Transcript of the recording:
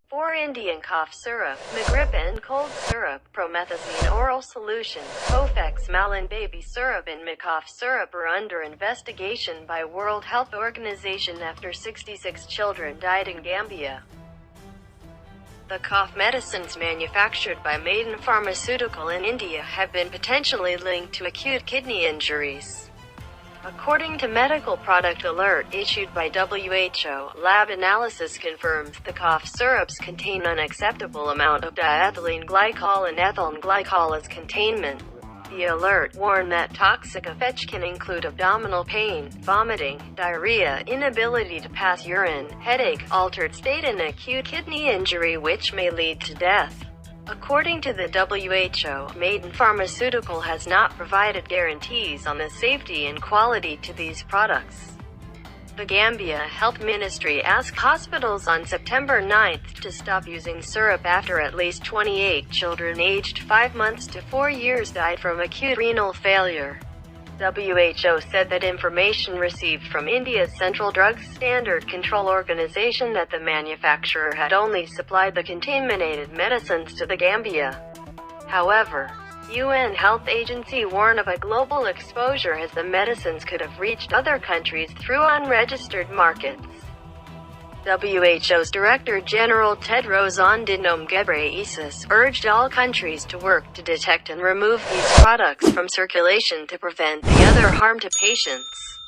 For Indian cough syrup, Magrip and cold syrup, promethazine oral solution, Cofex Malin baby syrup and cough syrup are under investigation by World Health Organization after 66 children died in Gambia. The cough medicines manufactured by Maiden Pharmaceutical in India have been potentially linked to acute kidney injuries. According to Medical Product Alert issued by WHO, lab analysis confirms the cough syrups contain an unacceptable amount of diethylene glycol and ethylene glycol as containment. The alert warned that toxic effects can include abdominal pain, vomiting, diarrhea, inability to pass urine, headache, altered state and acute kidney injury which may lead to death. According to the WHO, Maiden Pharmaceutical has not provided guarantees on the safety and quality to these products. The Gambia Health Ministry asked hospitals on September 9 to stop using syrup after at least 28 children aged 5 months to 4 years died from acute renal failure. WHO said that information received from India's Central Drugs Standard Control Organization that the manufacturer had only supplied the contaminated medicines to the Gambia. However, UN Health Agency warned of a global exposure as the medicines could have reached other countries through unregistered markets. WHO's Director General Tedros Adhanom Ghebreyesus urged all countries to work to detect and remove these products from circulation to prevent the other harm to patients.